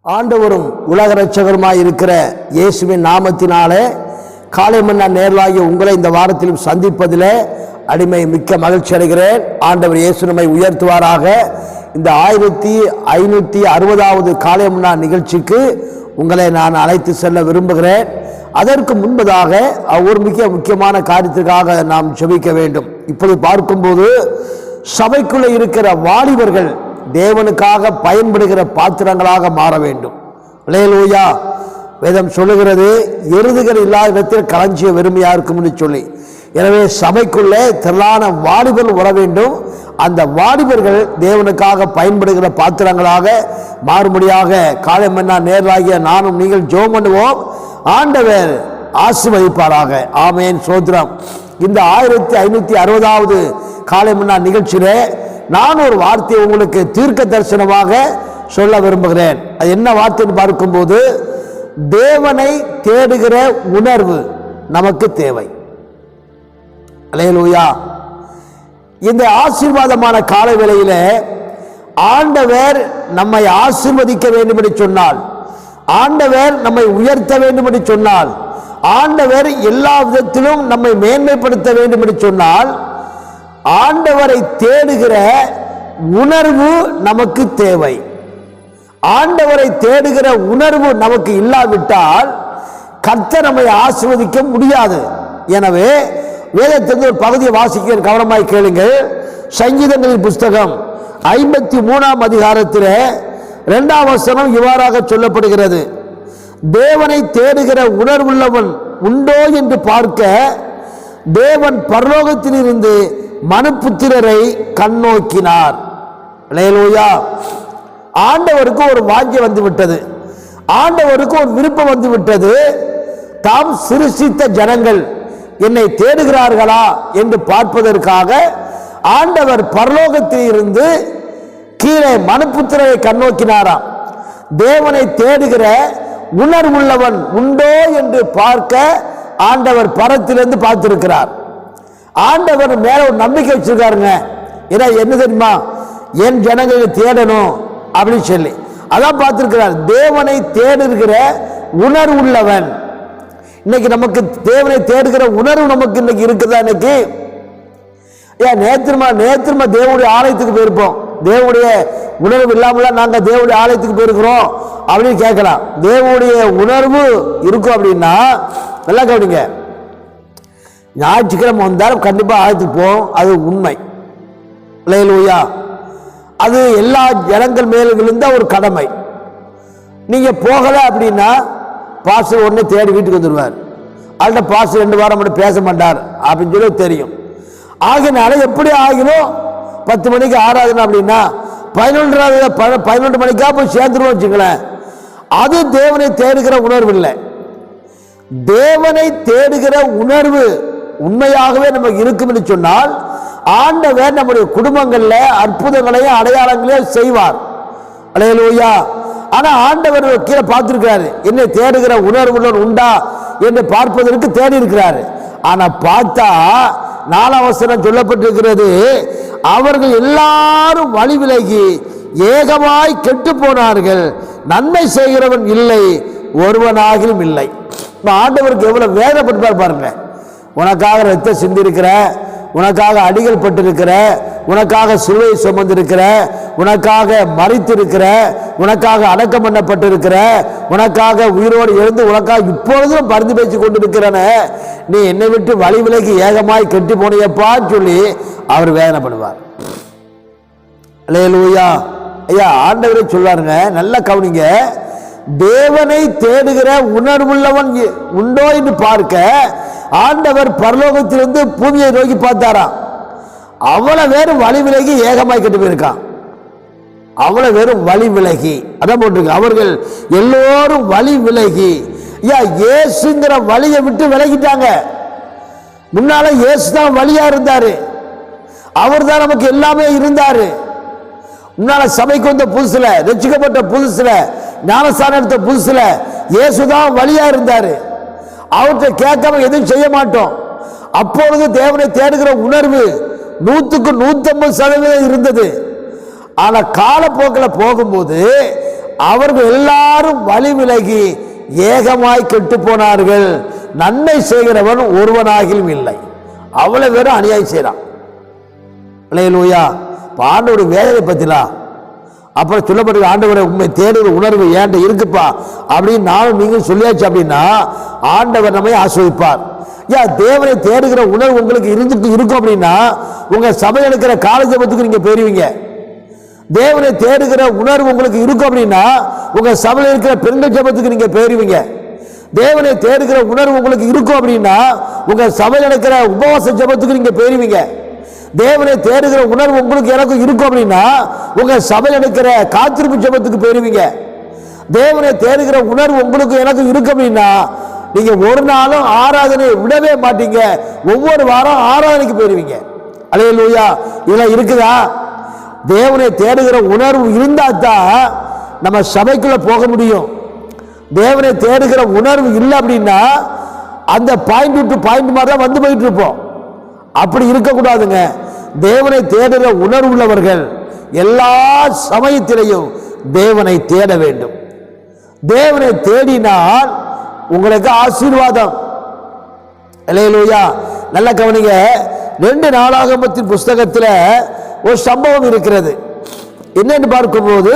ஆண்டவரும் உலக இரட்சகருமாய் இருக்கிற இயேசுவின் நாமத்தினாலே காலை மன்னா நேரலாகிய உங்களை இந்த வாரத்திலும் சந்திப்பதிலே அடிமை மிக்க மகிழ்ச்சி அடைகிறேன். ஆண்டவர் இயேசு நம்மை உயர்த்துவாராக. இந்த 1560வது காலை மன்னா நிகழ்ச்சிக்கு உங்களை நான் அழைத்து செல்ல விரும்புகிறேன். அதற்கு முன்பதாக ஒரு முக்கியமான காரியத்திற்காக நாம் ஜெபிக்க வேண்டும். இப்பொழுது பார்க்கும்போது சபைக்குள்ளே இருக்கிற வாலிபர்கள் தேவனுக்காக பயன்படுகிற பாத்திரங்களாக மாற வேண்டும். அல்லேலூயா. வேதம் சொல்லுகிறது, எருதுகள் இல்லாத இடத்தில் களஞ்சிய வெறுமையா இருக்கும்னு சொல்லி. எனவே சபைக்குள்ளே திரளான வாலிபர்கள் வர வேண்டும். அந்த வாலிபர்கள் தேவனுக்காக பயன்படுகிற பாத்திரங்களாக மாறும்படியாக காலை மன்னா நேராகிய நானும் நீங்கள் ஜெபம் பண்ணுவோம். ஆண்டவர் ஆசீர்வதிப்பாராக. ஆமென். சோத்திரம். இந்த 1560வது காலை மன்னா நிகழ்ச்சியிலே நான் ஒரு வார்த்தையை உங்களுக்கு தீர்க்க தரிசனமாக சொல்ல விரும்புகிறேன். அது என்ன வார்த்தைன்னு பார்க்கும்போது, தேவனை தேடுகிற உணர்வு நமக்கு தேவை. அல்லேலூயா. இந்த ஆசீர்வாதமான கால வேளையில ஆண்டவர் நம்மை ஆசீர்வதிக்க வேண்டும் என்று சொன்னால், ஆண்டவர் நம்மை உயர்த்த வேண்டும் என்று சொன்னால், ஆண்டவர் எல்லா விதத்திலும் நம்மை மேன்மைப்படுத்த வேண்டும் என்று சொன்னால், ஆண்டவரை தேடுகிற உணர்வு நமக்கு தேவை. ஆண்டவரை தேடுகிற உணர்வு நமக்கு இல்லாவிட்டால் கர்த்தர் நம்மை ஆசீர்வதிக்க முடியாது. எனவே வேதத்திலிருந்து ஒரு பகுதியை வாசிக்க கவனமாய் கேளுங்கள். சங்கீதங்களின் புஸ்தகம் 53ஆம் அதிகாரத்தில் 2ஆம் வசனம் இவ்வாறாக சொல்லப்படுகிறது, தேவனை தேடுகிற உணர்வுள்ளவன் உண்டோ என்று பார்க்க தேவன் பரலோகத்திலிருந்து மனுபுத்திரரை கண்ணோக்கினார். அல்லேலூயா. ஆண்டவருக்கு ஒரு வாஞ்சை வந்து விட்டது, ஆண்டவருக்கு ஒரு விருப்பம் வந்து விட்டது. தாம் சிருஷ்டித்த ஜனங்கள் என்னை தேடுகிறார்களா என்று பார்ப்பதற்காக ஆண்டவர் பரலோகத்தில் இருந்து கீழே மனுபுத்திரரை கண்ணோக்கினாராம். தேவனை தேடுகிற உணர்வுள்ளவன் உண்டோ என்று பார்க்க ஆண்டவர் பரத்திலிருந்து பார்த்திருக்கிறார். ஆண்டவர் மேல ஒரு நம்பிக்கை வச்சிருக்காருங்க. ஏன்னா என்ன தெரியுமா, என் ஜனங்களை தேடணும் அப்படின்னு சொல்லி அதான் பார்த்திருக்கிறார். தேவனை தேடுகிற உணர்வுள்ளவன். இன்னைக்கு நமக்கு தேவனை தேடுகிற உணர்வு நமக்கு இன்னைக்கு இருக்குதா? இன்னைக்கு ஏன் நேத்திரமா தேவனுடைய ஆலயத்துக்கு போயிருப்போம், தேவனுடைய உணர்வு இல்லாமல நாங்க தேவனுடைய ஆலயத்துக்கு போயிருக்கிறோம் அப்படின்னு கேட்கலாம். தேவனுடைய உணர்வு இருக்கும் அப்படின்னா நல்லா கவனிங்க, ஞாயிற்றுக்கிழமை வந்தாலும் கண்டிப்பாக ஆலயத்துக்கு போவோம், அது உண்மை. அல்லேலூயா. அது எல்லா ஜனங்கள் மேலும் விழுந்த ஒரு கடமை. நீங்க போகலை அப்படின்னா பாஸ்டர் உடனே தேடி வீட்டுக்கு வந்துடுவார். அவர்கிட்ட பாஸ்டர் 2 வாரம் மட்டும் பேச மாட்டார் அப்படின்னு சொல்லி தெரியும். ஆகினால எப்படி ஆகினோ 10 மணிக்கு ஆராதனை அப்படின்னா 11 மணிக்கா போய் சேர்ந்துருவோம் வச்சுங்களேன். அது தேவனை தேடுகிற உணர்வு இல்லை. தேவனை தேடுகிற உணர்வு உண்மையாகவே நமக்கு இருக்கும் என்று சொன்னால் ஆண்டவர் நம்முடைய குடும்பங்கள்ல அற்புதங்களையும் அடையாளங்களையும் செய்வார். அல்லேலூயா. ஆனா ஆண்டவர் கீழே பார்த்திருக்கிறாரு, என்னை தேடுகிற உணர்வு உண்டா என்று பார்ப்பதற்கு தேடி இருக்கிறாரு. ஆனா பார்த்தா 4ஆம் வசனம் சொல்லப்பட்டிருக்கிறது, அவர்கள் எல்லாரும் வழி விலகி ஏகமாய் கெட்டு போனார்கள், நன்மை செய்கிறவன் இல்லை, ஒருவனாகிலும் இல்லை. ஆண்டவருக்கு எவ்வளவு வேதனைப்பட்டார் பாருங்க. உனக்காக ரத்தம் சிந்திருக்கிற, உனக்காக அடிகள் பட்டிருக்கிற, உனக்காக சிலுவை சுமந்திருக்கிற, உனக்காக மரித்திருக்கிற, உனக்காக அடக்கம் பண்ணப்பட்டிருக்கிற, உனக்காக உயிரோடு எழுந்து உனக்காக இப்பொழுதும் பரிந்து பேச்சு கொண்டிருக்கிறன, நீ என்னை விட்டு வழி விலகி ஏகமாய் கெட்டு போனியப்பான்னு சொல்லி அவர் வேதனைப்படுவார். அல்லேலூயா. ஐயா ஆண்டவரே சொல்றாருங்க, நல்லா கவனிங்க, தேவனை தேடுகிற உணர்வுள்ளவன் உண்டோ என்று பார்க்க ஆண்டவர் பரலோகத்திலிருந்து பூமியை நோக்கி பார்த்தாராம். அவ்வளவு வேறும் வழி விலகி ஏகமாய் கெட்டு போயிருக்கான். அவ்வளவு வேறும் வழி விலகி அதான் போட்டிருக்கு, அவர்கள் எல்லோரும் வழி விலகி. இயேசுங்கிற வழியை விட்டு விலகிட்டாங்க. முன்னால இயேசு தான் வழியா இருந்தாரு, அவர் தான் நமக்கு எல்லாமே இருந்தாரு. முன்னால சபைக்கு வந்த புதுசுல, ரட்சிக்கப்பட்ட புதுசுல, ஞானஸ்தானம் எடுத்த புதுசுல இயேசுதான் வழியா இருந்தாரு. அவற்றை கேட்காம எதுவும் செய்ய மாட்டோம். அப்பொழுது தேவனை தேடுகிற உணர்வு 100க்கு 150% இருந்தது. ஆனா காலப்போக்கில் போகும்போது அவர்கள் எல்லாரும் வழி விலகி ஏகமாய் கெட்டு போனார்கள். நன்மை செய்கிறவன் ஒருவனாகிலும் இல்லை. அவ்வளவு பேரும் அநியாயம் செய்யறான். அல்லேலூயா. ஆண்டோட வேதனை பத்தினா அப்புறம் சொல்லப்பட்ட ஆண்டவரை உண்மை தேடுகிற உணர்வு ஏன்ட்ட இருக்குப்பா அப்படின்னு நானும் நீங்க சொல்லியாச்சு அப்படின்னா ஆண்டவர் நம்மை ஆஸ்வதிப்பார். தேவனை தேடுகிற உணர்வு உங்களுக்கு இருக்கும் அப்படின்னா உங்க சபையில் இருக்கிற கால ஜெபத்துக்கு நீங்க போயிருவீங்க. தேவனை தேடுகிற உணர்வு உங்களுக்கு இருக்கும் அப்படின்னா உங்க சபையில் இருக்கிற பெண்கள் ஜெபத்துக்கு நீங்க போயிருவீங்க. தேவனை தேடுகிற உணர்வு உங்களுக்கு இருக்கும் அப்படின்னா உங்க சபையில் இருக்கிற உபவாச ஜெபத்துக்கு நீங்க போயிருவீங்க. தேவனை தேடுகிற உணர்வு உங்களுக்கு எனக்கும் இருக்கும் அப்படின்னா உங்க சபையில் இருக்கிற காத்திருப்பு ஜெபத்துக்கு போயிருவீங்க. தேவனை தேடுகிற உணர்வு உங்களுக்கு எனக்கும் இருக்கும் அப்படின்னா நீங்க ஒரு நாளும் ஆராதனை விடவே மாட்டீங்க. ஒவ்வொரு வாரம் ஆராதனைக்கு போயிருவீங்க. அல்லேலூயா. இதெல்லாம் இருக்குதா? தேவனை தேடுகிற உணர்வு இருந்தா தான் நம்ம சபைக்குள்ள போக முடியும். தேவனை தேடுகிற உணர்வு இல்லை அப்படின்னா அந்த பாயிண்ட் டு பாயிண்ட் மாதிரி தான் வந்து போயிட்டு இருப்போம். அப்படி இருக்கக்கூடாதுங்க. தேவனை தேடுகிற உணர்வு உள்ளவர்கள் எல்லா சமயத்திலையும் தேவனை தேட வேண்டும். தேவனை தேடினால் உங்களுக்கு ஆசீர்வாதம். அல்லேலூயா. நல்ல கவனிங்க. 2 நாளாகமத்தின் புஸ்தகத்தில் ஒரு சம்பவம் இருக்கிறது. என்னன்னு பார்க்கும்போது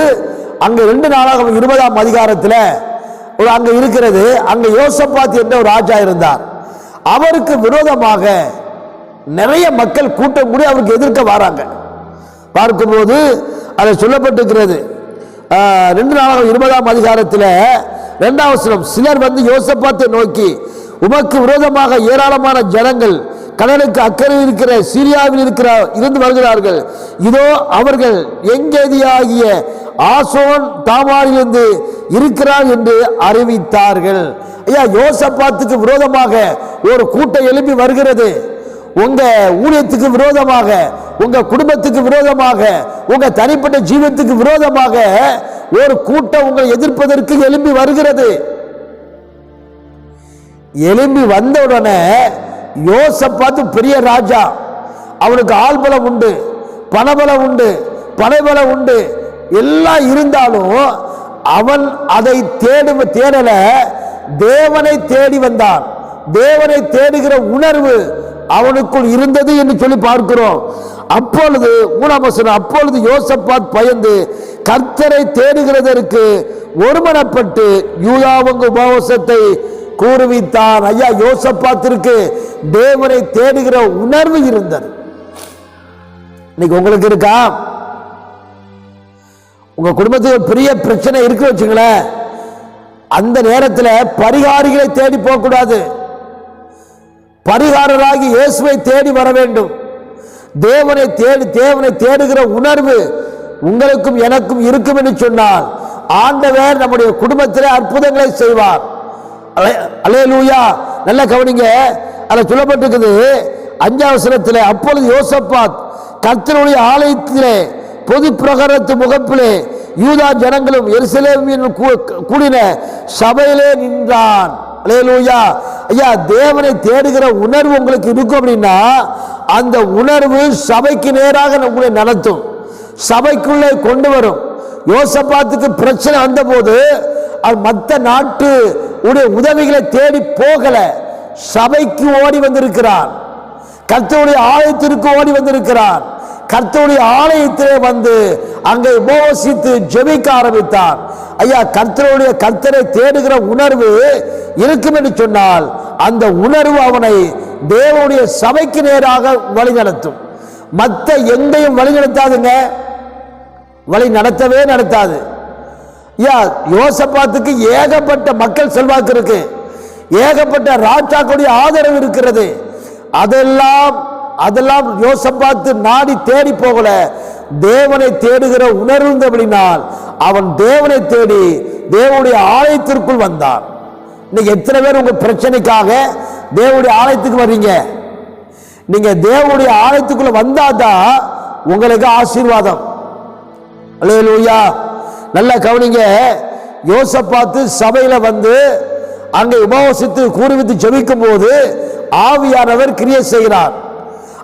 அங்க 2 நாளாகமம் 20ஆம் அதிகாரத்தில் ஒரு அங்க இருக்கிறது. அங்க யோசபாத் என்ற ஒரு ராஜா இருந்தார். அவருக்கு விரோதமாக நிறைய மக்கள் கூட்டம் கூடி அவருக்கு எதிர்க்க வராங்க. பார்க்கும்போது அதை சொல்லப்பட்டிருக்கிறது. 2 நாளாகமம் 20ஆம் அதிகாரத்தில் 2ஆம் வசனம், சிலர் வந்து யோசபாத்தை நோக்கி, உமக்கு விரோதமாக ஏராளமான ஜனங்கள் கடலுக்கு அக்கறை இருக்கிற சீரியாவில் இருந்து வருகிறார்கள். இதோ அவர்கள் எங்கேதியாகிய ஆசோன் தாமாரிலிருந்து இருக்கிறார் என்று அறிவித்தார்கள். ஐயா, யோசபாத்துக்கு விரோதமாக ஒரு கூட்டம் எழுப்பி வருகிறது. உங்க ஊழியத்துக்கு விரோதமாக, உங்க குடும்பத்துக்கு விரோதமாக, உங்க தனிப்பட்ட ஜீவத்துக்கு விரோதமாக ஒரு கூட்டம் உங்களை எதிர்ப்பதற்கு எழும்பி வருகிறது. எழும்பி வந்தவுடனே யோசபாத்து பெரிய ராஜா, அவனுக்கு ஆள்பலம் உண்டு, பணபலம் உண்டு, படைபலம் உண்டு, எல்லாம் இருந்தாலும் அவன் அதை தேடல, தேவனை தேடி வந்தான். தேவனை தேடுகிற உணர்வு அவனுக்குள் இருந்தது என்று சொல்லி பார்க்கிறோம். அப்பொழுது 3ஆம் வசனம், அப்பொழுது யோசபாத் பயந்து கர்த்தரை தேடுகிறதற்கு ஒருமனப்பட்டு யூதாவுக்கு உபவாசத்தை கூறுவித்தான். ஐயா, யோசபாத்திற்கு தேவனை தேடுகிற உணர்வு இருந்தது. இன்னைக்கு உங்களுக்கு இருக்கா? உங்க குடும்பத்துக்கு பெரிய பிரச்சனை இருக்கு வச்சுங்களேன், அந்த நேரத்தில் பரிகாரிகளை தேடி போக கூடாது. பரிகாரராகி இயேசுவை தேடி வர வேண்டும். தேவனை தேடுகிற உணர்வு உங்களுக்கும் எனக்கும் இருக்கும் என்று சொன்னால் ஆண்டவர் நம்முடைய குடும்பத்திலே அற்புதங்களை செய்வார். அல்லேலூயா. நல்ல கவனிங்க. அதில் சொல்லப்பட்டிருக்குது 5ஆம் வசனத்தில், அப்பொழுது யோசபாத் கர்த்தருடைய ஆலயத்திலே பொது பிரகாரத்து முகப்பிலே யூதா ஜனங்களும் எருசலேமில் கூடின சபையிலே நின்றான். அல்லேலூயா. ஐயா, தேவனை தேடுகிற உணர்வு உங்களுக்கு இருக்கும் அப்படின்னா அந்த உணர்வு சபைக்கு நேராக உங்களை நடத்தும், சபைக்குள்ளே கொண்டு வரும். யோசபாத்துக்கு பிரச்சனை வந்த போது மற்ற நாட்டு உதவிகளை தேடி போகல, சபைக்கு ஓடி வந்திருக்கிறான். கர்த்தருடைய ஆலயத்திற்கு ஓடி வந்திருக்கிறான். கர்த்தருடைய ஆலயத்திலே வந்து அங்கே உபவாசித்து ஜெபிக்க ஆரம்பித்தான். ஐயா, கர்த்தரை தேடுகிற உணர்வு இருக்கும் என்று சொன்னால் அந்த உணர்வு அவனை தேவனுடைய சபைக்கு நேராக வழி நடத்தும். மற்ற எங்கேயும் வழி நடத்தாதுங்க, வழி நடத்தவே நடத்தாது. யோசபாத்துக்கு ஏகப்பட்ட மக்கள் செல்வாக்கு இருக்கு, ஏகப்பட்ட ராஜாக்களுடைய ஆதரவு இருக்கிறது. அதெல்லாம் யோசபாத்து நாடி தேடி போகல, தேவனை தேடுகிற உணர்வு அப்படினால் அவன் தேவனை தேடி தேவனுடைய ஆலயத்திற்குள் வந்தான். இன்னைக்கு எத்தனை பேர் உங்க பிரச்சனைக்காக தேவனுடைய ஆலயத்துக்கு வர்றீங்க? நீங்க தேவனுடைய ஆலயத்துக்குள்ள வந்தாதான் உங்களுக்கு ஆசீர்வாதம். அல்லேலூயா. நல்லா கவனிங்க. யோசபாத்து சபையில வந்து அங்கே உபவாசித்து கூறுவித்து ஜெபிக்கும் போது ஆவியானவர் கிரியை செய்கிறார்.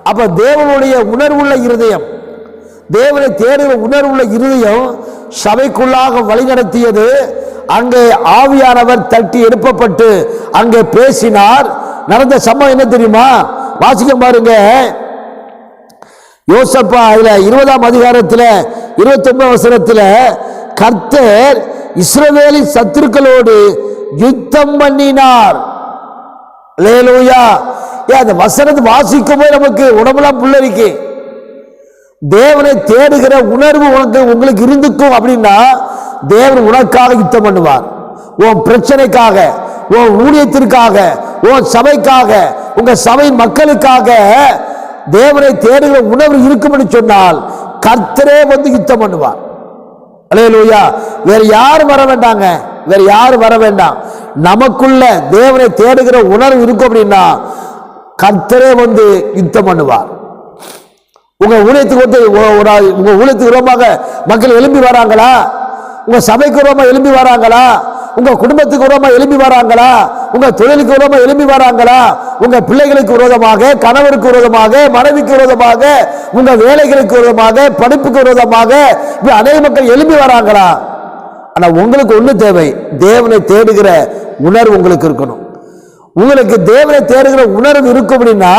அப்ப தேவனுடைய உணர்வுள்ள இருதயம், தேவனை தேடுகிற உணர்வுள்ள இருதயம் சபைக்குள்ளாக வழிநடத்தியது. அங்கே ஆவியானவர் தட்டி எழுப்பப்பட்டு அங்கே பேசினார். நடந்த சம்பவம் என்ன தெரியுமா? வாசிக்க பாருங்க. யோசப்பா அதுல 20ஆம் அதிகாரத்தில் 29 வசனத்தில் கர்த்தர் இஸ்ரவேலின் சத்துருக்களோடு யுத்தம் பண்ணினார். அல்லேலூயா. அந்த வசனத்தை வாசிக்கும் போது நமக்கு உடம்பெல்லாம் புல்லரிக்கு. தேவனை தேடுகிற உணர்வு உங்களுக்கு இருந்துக்கும் அப்படின்னா தேவன் உனக்காக யுத்தம் பண்ணுவார். உன் பிரச்சனைக்காக, உன் ஊழியத்திற்காக, உன் சபைக்காக, உங்க சபை மக்களுக்காக தேவனை தேடுகிற உணர்வு இருக்கும் என்று சொன்னால் கர்த்தரே வந்து யுத்தம் பண்ணுவார். அல்லேலூயா. வேற யாரும் வர வேண்டாங்க, வேற யாரும் வர வேண்டாம். நமக்குள்ள தேவனை தேடுகிற உணர்வு இருக்கும் அப்படின்னா கர்த்தரே வந்து யுத்தம் பண்ணுவார். உங்க ஊழியத்துக்கு வந்து உங்க ஊழியத்துக்கு விரோதமாக மக்கள் எழும்பி வராங்களா? உங்க சபைக்கு விரோதமாக எழும்பி வராங்களா? உங்க குடும்பத்துக்கு விரோதமாக எழும்பி வராங்களா? உங்க தொழிலுக்கு விரோதமாக எழும்பி வராங்களா? உங்க பிள்ளைகளுக்கு விரோதமாக, கணவருக்கு விரோதமாக, மனைவிக்கு விரோதமாக, உங்க வேலைகளுக்கு விரோதமாக, படிப்புக்கு விரோதமாக அநேக மக்கள் எழும்பி வராங்களா? ஆனா உங்களுக்கு ஒண்ணு தேவை, தேவனை தேடுகிற உணர்வு உங்களுக்கு இருக்கணும். உங்களுக்கு தேவனை தேடுகிற உணர்வு இருக்கும் அப்படின்னா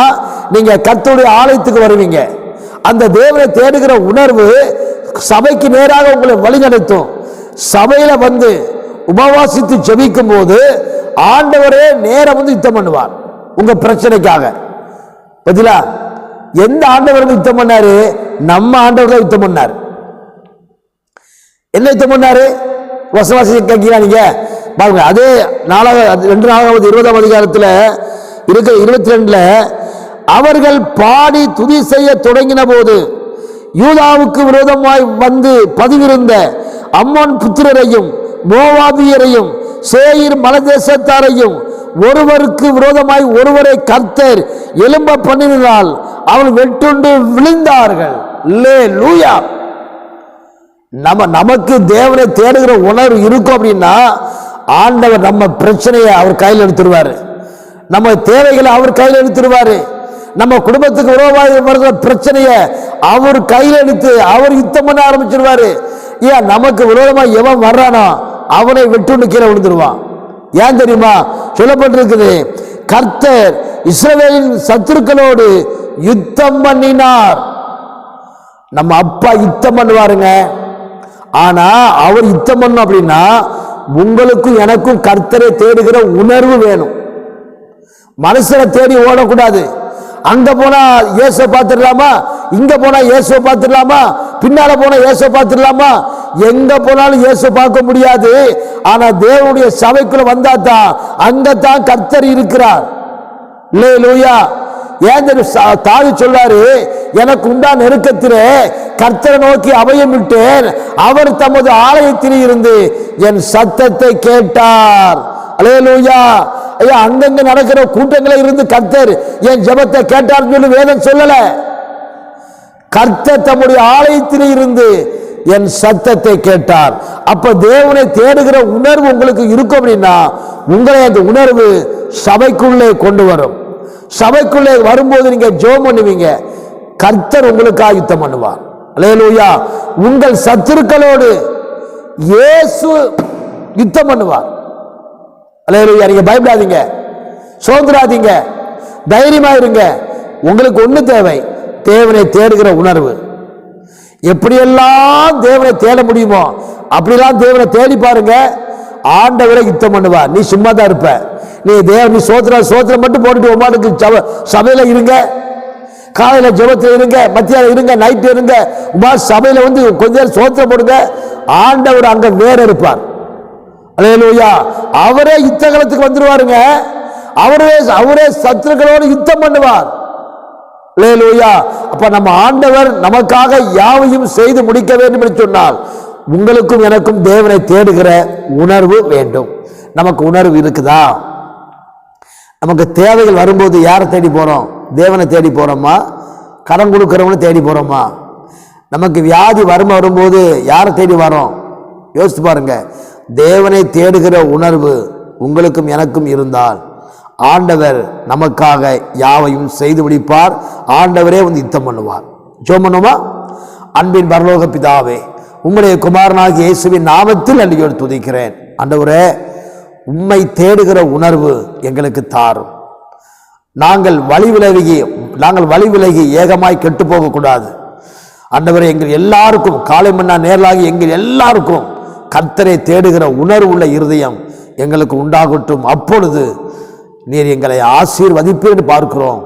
நீங்க கர்த்தருடைய ஆலயத்துக்கு வருவீங்க. அந்த தேவனை தேடுகிற உணர்வு சபைக்கு நேராக உங்களை வழிநடத்தும். சபையில வந்து உபவாசித்து ஜெபிக்கும் போது ஆண்டவரே நேரம் வந்து யுத்தம் பண்ணுவார் உங்க பிரச்சனைக்காக. பதிலா எந்த ஆண்டவர் யுத்தம் பண்ணாரு? நம்ம ஆண்டவர் தான் யுத்தம் பண்ணார். என்ன யுத்தம் பண்ணாரு? வசவாசி கேட்கிறீங்க நீங்க பாருங்க. அதே 20ஆம் அதிகாரத்தில் இருக்கிற 22ல அவர்கள் பாடி துதி செய்ய தொடங்கின போது யூதாவுக்கு விரோதமாய் வந்து பதிவிருந்த அம்மோன் புத்திரரையும் மோவாபியரையும் சேயீர் மலைதேசத்தாரையும் ஒருவருக்கு விரோதமாய் ஒருவரை கர்த்தர் எழும்ப பண்ணினால் அவர்கள் வெட்டுண்டு விழுந்தார்கள். அல்லேலூயா. நமக்கு தேவனை தேடுகிற உணர்வு இருக்கும் அப்படின்னா ஆண்டவர் நம்ம பிரச்சனையை அவர் கையில் எடுத்துருவாரு. நம்ம தேவைகளை அவர் கையில் எடுத்துருவாரு. நம்ம குடும்பத்துக்கு விரோதமாக வருகிற பிரச்சனையை அவர் கையில் எடுத்து அவர் யுத்தம் பண்ண ஆரம்பிச்சிருவாரு. ஏன் நமக்கு விரோதமா எவன் வர்றானோ அவனை வெட்டுண்டு கீழே விழுந்துருவான். ஏன் தெரியுமா? சொல்லப்பட்டிருக்குது, கர்த்தர் இஸ்ரவேலின் சத்துருக்களோடு யுத்தம் பண்ணினார். நம்ம அப்பா யுத்தம் பண்ணுவாருங்க. ஆனா அவர் யுத்தம் பண்ணணும் அப்படின்னா உங்களுக்கும் எனக்கும் கர்த்தரை தேடுகிற உணர்வு வேணும். மனுஷனை தேடி ஓடக்கூடாது. அங்க போனா இயேசுவை பார்த்துடலாமா, இங்க போனா இயேசுவை பார்த்துடலாமா, பின்னால போனா இயேசுவை பார்த்துடலாமா, எங்க போனாலும் இயேசுவை பார்க்க முடியாது. ஆனா தேவனுடைய சபைக்குள்ள வந்தாதான் அங்கதான் கர்த்தர் இருக்கிறார். அல்லேலூயா. ஏன் தாவி சொல்லாரு, எனக்கு உண்டான நெருக்கத்திலே கர்த்தரை நோக்கி அபயம் விட்டேன், அவர் தமது ஆலயத்தில் இருந்து என் சத்தத்தை கேட்டார். அல்லேலூயா. ஐயா, அங்கங்க நடக்கிற கூட்டங்களை இருந்து கர்த்தர் என் ஜெபத்தை கேட்டார் சொல்லி வேதம் சொல்லல. கர்த்தர் தம்முடைய ஆலயத்தில் இருந்து என் சத்தத்தை கேட்டார். அப்ப தேவனை தேடுகிற உணர்வு உங்களுக்கு இருக்கும் அப்படின்னா உங்களை அந்த உணர்வு சபைக்குள்ளே கொண்டு வரும். சபைக்குள்ளே வரும்போது நீங்க ஜெபம் பண்ணுவீங்க, கர்த்தர் உங்களுக்காக யுத்தம் பண்ணுவார். அல்லேலூயா. உங்கள் சத்துருக்களோடு இயேசு யுத்தம் பண்ணுவார். அல்லேலூயா. நீங்க பயப்படாதீங்க, சோதராதீங்க, தைரியமா இருங்க. உங்களுக்கு ஒண்ணு தேவை, தேவனை தேடுகிற உணர்வு. எப்படியெல்லாம் தேவனை தேட முடியுமோ அப்படிலாம் தேவனை தேடி பாருங்க, ஆண்டவரை யுத்தம் பண்ணுவார். நீ சும்மா தான் இருப்ப. நீ சோத்திரம் மட்டும் போட்டுட்டு உமானுக்கு சபையில இருங்க, காலையில ஜெபத்தில் இருங்க, மத்தியானம் இருங்க, நைட்டு இருங்க, உமா சபையில வந்து கொஞ்ச நேரம் சோத்திரம் போடுங்க. ஆண்டவர் அங்க வேற இருப்பார். அல்லேலூயா. அவரே யுத்தகலத்துக்கு வந்துருவாருங்க. அவரே சத்துருக்களோடு யுத்தம் பண்ணுவார். அல்லேலூயா. அப்ப நம்ம ஆண்டவர் நமக்காக யாவையும் செய்து முடிக்க வேண்டும் என்று சொன்னால் உங்களுக்கும் எனக்கும் தேவனை தேடுகிற உணர்வு வேண்டும். நமக்கு உணர்வு இருக்குதா? நமக்கு தேவைகள் வரும்போது யாரை தேடி போறோம்? தேவனை தேடி போறோமா? கடன் கொடுக்கிறவனை தேடி போறோமா? நமக்கு வியாதி வறுமை வரும்போது யாரை தேடி வரோம்? யோசித்து பாருங்க. தேவனை தேடுகிற உணர்வு உங்களுக்கும் எனக்கும் இருந்தால் ஆண்டவர் நமக்காக யாவையும் செய்து முடிப்பார். ஆண்டவரே வந்து யுத்தம் பண்ணுவார். ஜெபம் பண்ணுமா? அன்பின் பரலோக பிதாவே, உம்முடைய குமாரனாகிய இயேசுவின் நாமத்தில் நன்றியோடு துதிக்கிறேன். ஆண்டவரே, உம்மை தேடுகிற உணர்வு எங்களுக்கு தாரும். நாங்கள் வழி விலகி ஏகமாய் கெட்டு போகக்கூடாது. ஆண்டவரே, எங்கள் எல்லாருக்கும் காலை மன்னா நேரலாகி எங்கள் எல்லாருக்கும் கர்த்தரை தேடுகிற உணர்வு உள்ள இருதயம் எங்களுக்கு உண்டாகட்டும். அப்பொழுது நீர் எங்களை ஆசீர்வதிப்பீர் என்று பார்க்கிறோம்.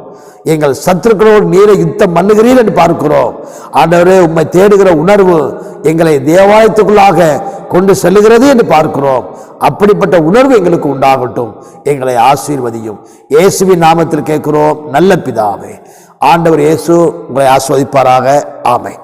எங்கள் சத்துருக்களோடு நீரை யுத்தம் பண்ணுகிறீர் என்று பார்க்கிறோம். ஆண்டவரே, உம்மை தேடுகிற உணர்வு எங்களை தேவாலயத்துக்குள்ளாக கொண்டு செல்லுகிறது என்று பார்க்கிறோம். அப்படிப்பட்ட உணர்வு எங்களுக்கு உண்டாகட்டும். எங்களை ஆசீர்வதியும். இயேசுவின் நாமத்தில் கேட்கிறோம் நல்ல பிதாவே. ஆண்டவர் இயேசு உங்களை ஆசீர்வதிப்பாராக. ஆமென்.